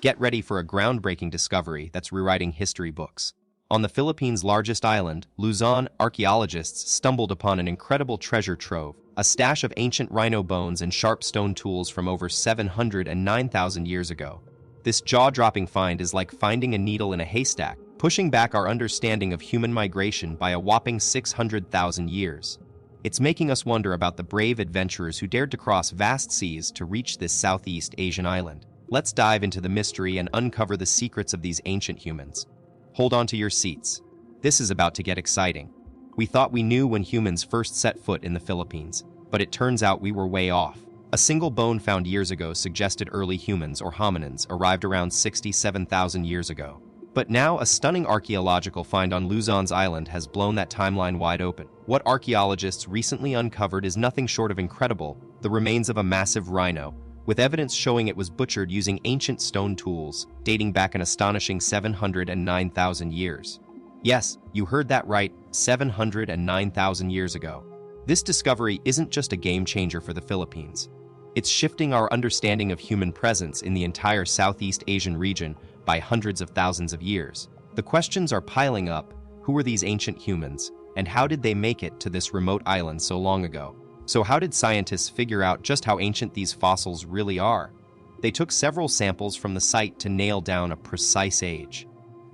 Get ready for a groundbreaking discovery that's rewriting history books. On the Philippines' largest island, Luzon, archaeologists stumbled upon an incredible treasure trove, a stash of ancient rhino bones and sharp stone tools from over 709,000 years ago. This jaw-dropping find is like finding a needle in a haystack, pushing back our understanding of human migration by a whopping 600,000 years. It's making us wonder about the brave adventurers who dared to cross vast seas to reach this Southeast Asian island. Let's dive into the mystery and uncover the secrets of these ancient humans. Hold on to your seats. This is about to get exciting. We thought we knew when humans first set foot in the Philippines, but it turns out we were way off. A single bone found years ago suggested early humans or hominins arrived around 67,000 years ago. But now a stunning archaeological find on Luzon's island has blown that timeline wide open. What archaeologists recently uncovered is nothing short of incredible: the remains of a massive rhino, with evidence showing it was butchered using ancient stone tools, dating back an astonishing 709,000 years. Yes, you heard that right, 709,000 years ago. This discovery isn't just a game-changer for the Philippines. It's shifting our understanding of human presence in the entire Southeast Asian region by hundreds of thousands of years. The questions are piling up: who were these ancient humans, and how did they make it to this remote island so long ago? So how did scientists figure out just how ancient these fossils really are? They took several samples from the site to nail down a precise age.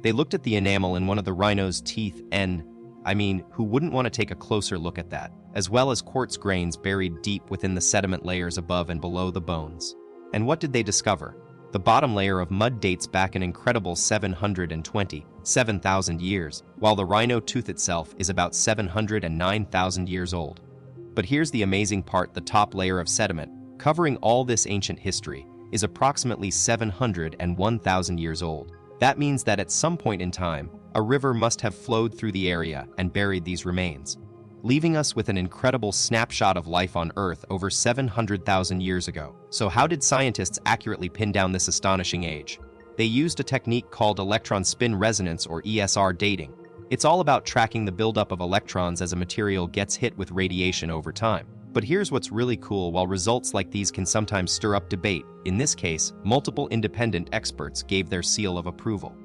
They looked at the enamel in one of the rhino's teeth and, who wouldn't want to take a closer look at that, as well as quartz grains buried deep within the sediment layers above and below the bones. And what did they discover? The bottom layer of mud dates back an incredible 727,000 years, while the rhino tooth itself is about 709,000 years old. But here's the amazing part: the top layer of sediment, covering all this ancient history, is approximately 701,000 years old. That means that at some point in time, a river must have flowed through the area and buried these remains, leaving us with an incredible snapshot of life on Earth over 700,000 years ago. So how did scientists accurately pin down this astonishing age? They used a technique called electron spin resonance, or ESR dating. It's all about tracking the buildup of electrons as a material gets hit with radiation over time. But here's what's really cool: while results like these can sometimes stir up debate, in this case, multiple independent experts gave their seal of approval.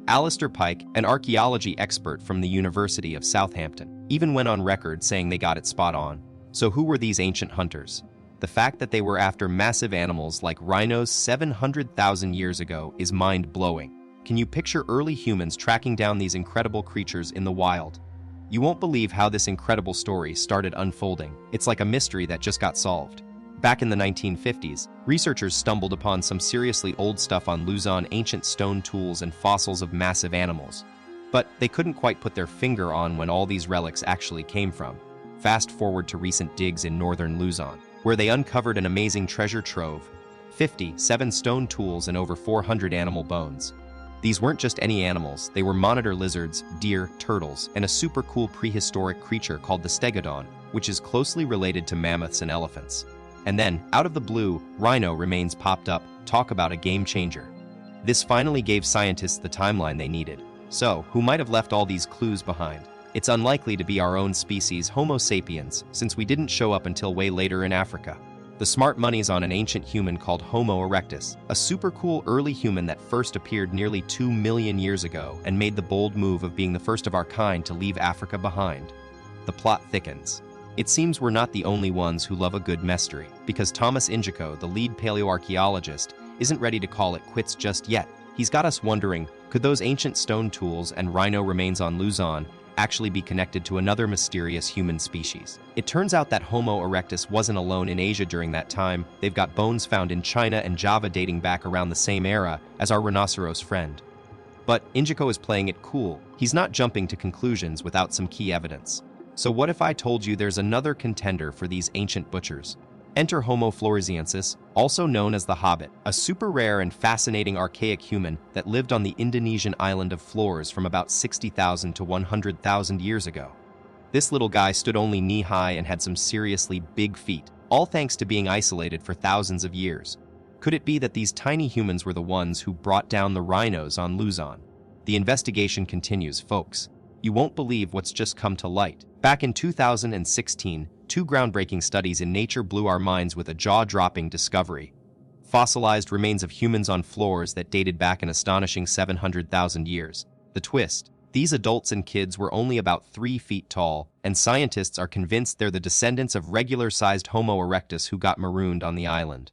Alistair Pike, an archaeology expert from the University of Southampton, even went on record saying they got it spot on. So who were these ancient hunters? The fact that they were after massive animals like rhinos 700,000 years ago is mind-blowing. Can you picture early humans tracking down these incredible creatures in the wild? You won't believe how this incredible story started unfolding. It's like a mystery that just got solved. Back in the 1950s, researchers stumbled upon some seriously old stuff on Luzon: ancient stone tools and fossils of massive animals. But they couldn't quite put their finger on when all these relics actually came from. Fast forward to recent digs in northern Luzon, where they uncovered an amazing treasure trove: 57 stone tools and over 400 animal bones. These weren't just any animals, they were monitor lizards, deer, turtles, and a super cool prehistoric creature called the stegodon, which is closely related to mammoths and elephants. And then, out of the blue, rhino remains popped up. Talk about a game changer. This finally gave scientists the timeline they needed. So, who might have left all these clues behind? It's unlikely to be our own species, Homo sapiens, since we didn't show up until way later in Africa. The smart money's on an ancient human called Homo erectus, a super cool early human that first appeared nearly 2 million years ago and made the bold move of being the first of our kind to leave Africa behind. The plot thickens. It seems we're not the only ones who love a good mystery, because Thomas Ingico, the lead paleoarchaeologist, isn't ready to call it quits just yet. He's got us wondering, could those ancient stone tools and rhino remains on Luzon actually be connected to another mysterious human species? It turns out that Homo erectus wasn't alone in Asia during that time. They've got bones found in China and Java dating back around the same era as our rhinoceros friend. But Ingico is playing it cool. He's not jumping to conclusions without some key evidence. So what if I told you there's another contender for these ancient butchers? Enter Homo floresiensis, also known as the Hobbit, a super rare and fascinating archaic human that lived on the Indonesian island of Flores from about 60,000 to 100,000 years ago. This little guy stood only knee-high and had some seriously big feet, all thanks to being isolated for thousands of years. Could it be that these tiny humans were the ones who brought down the rhinos on Luzon? The investigation continues, folks. You won't believe what's just come to light. Back in 2016, two groundbreaking studies in Nature blew our minds with a jaw-dropping discovery. fossilized remains of humans on floors that dated back an astonishing 700,000 years. The twist: these adults and kids were only about 3 feet tall, and scientists are convinced they're the descendants of regular-sized Homo erectus who got marooned on the island.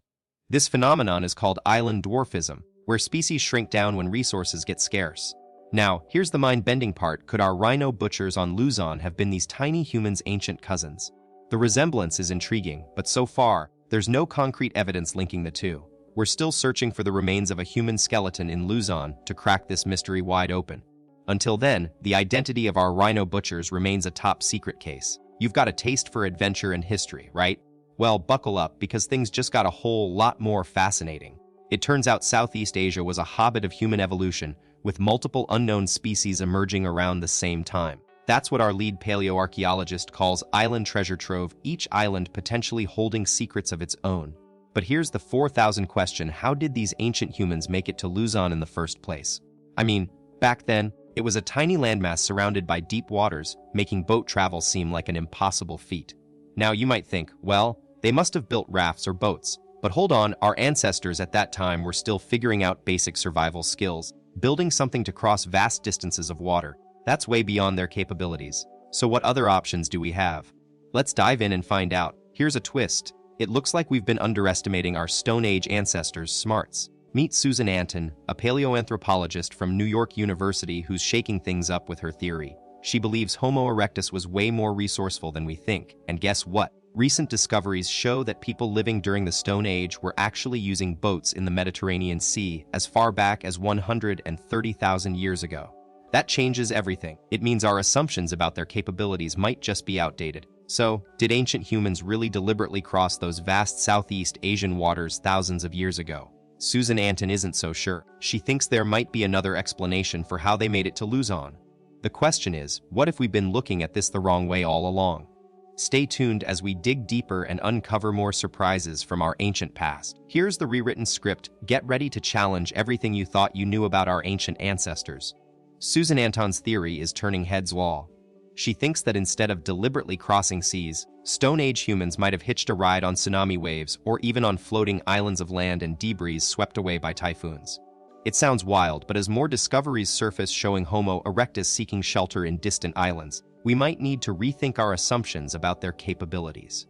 This phenomenon is called island dwarfism, where species shrink down when resources get scarce. Now, here's the mind-bending part: could our rhino butchers on Luzon have been these tiny humans' ancient cousins? The resemblance is intriguing, but so far, there's no concrete evidence linking the two. We're still searching for the remains of a human skeleton in Luzon to crack this mystery wide open. Until then, the identity of our rhino butchers remains a top-secret case. You've got a taste for adventure and history, right? Well, buckle up, because things just got a whole lot more fascinating. It turns out Southeast Asia was a hotbed of human evolution, with multiple unknown species emerging around the same time. That's what our lead paleoarchaeologist calls island treasure trove, each island potentially holding secrets of its own. But here's the 4,000 question: how did these ancient humans make it to Luzon in the first place? I mean, back then, it was a tiny landmass surrounded by deep waters, making boat travel seem like an impossible feat. Now you might think, well, they must have built rafts or boats. But hold on, our ancestors at that time were still figuring out basic survival skills. Building something to cross vast distances of water, that's way beyond their capabilities. So what other options do we have? Let's dive in and find out. Here's a twist: it looks like we've been underestimating our Stone Age ancestors' smarts. Meet Susan Anton, a paleoanthropologist from New York University who's shaking things up with her theory. She believes Homo erectus was way more resourceful than we think, and guess what? Recent discoveries show that people living during the Stone Age were actually using boats in the Mediterranean Sea as far back as 130,000 years ago. That changes everything. It means our assumptions about their capabilities might just be outdated. So, did ancient humans really deliberately cross those vast Southeast Asian waters thousands of years ago? Susan Anton isn't so sure. She thinks there might be another explanation for how they made it to Luzon. The question is, what if we've been looking at this the wrong way all along? Stay tuned as we dig deeper and uncover more surprises from our ancient past. Here's the rewritten script. Get ready to challenge everything you thought you knew about our ancient ancestors. Susan Anton's theory is turning heads wall. She thinks that instead of deliberately crossing seas, Stone Age humans might have hitched a ride on tsunami waves or even on floating islands of land and debris swept away by typhoons. It sounds wild, but as more discoveries surface showing Homo erectus seeking shelter in distant islands, we might need to rethink our assumptions about their capabilities.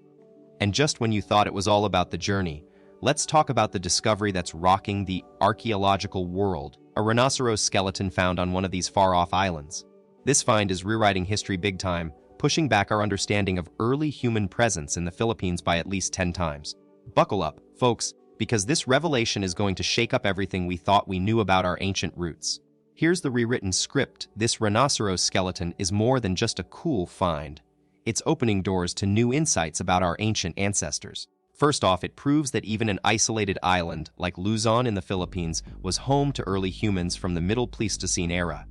And just when you thought it was all about the journey, let's talk about the discovery that's rocking the archaeological world: a rhinoceros skeleton found on one of these far-off islands. This find is rewriting history big time, pushing back our understanding of early human presence in the Philippines by at least 10 times. Buckle up, folks, because this revelation is going to shake up everything we thought we knew about our ancient roots. Here's the rewritten script. This rhinoceros skeleton is more than just a cool find. It's opening doors to new insights about our ancient ancestors. First off, it proves that even an isolated island like Luzon in the Philippines was home to early humans from the Middle Pleistocene era.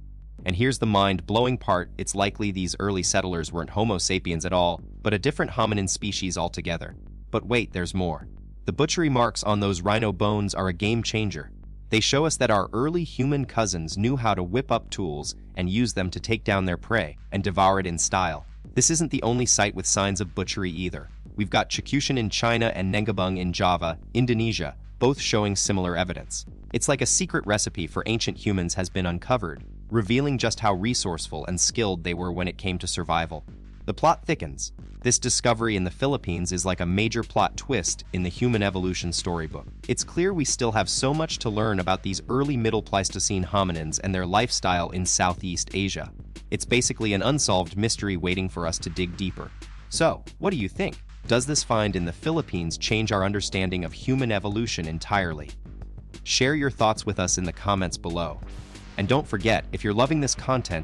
And here's the mind-blowing part: it's likely these early settlers weren't Homo sapiens at all, but a different hominin species altogether. But wait, there's more. The butchery marks on those rhino bones are a game changer. They show us that our early human cousins knew how to whip up tools and use them to take down their prey and devour it in style. This isn't the only site with signs of butchery either. We've got Chakution in China and Nengabung in Java, Indonesia, both showing similar evidence. It's like a secret recipe for ancient humans has been uncovered, revealing just how resourceful and skilled they were when it came to survival. The plot thickens. This discovery in the Philippines is like a major plot twist in the human evolution storybook. It's clear we still have so much to learn about these early Middle Pleistocene hominins and their lifestyle in Southeast Asia. It's basically an unsolved mystery waiting for us to dig deeper. So, what do you think? Does this find in the Philippines change our understanding of human evolution entirely? Share your thoughts with us in the comments below. And don't forget, if you're loving this content,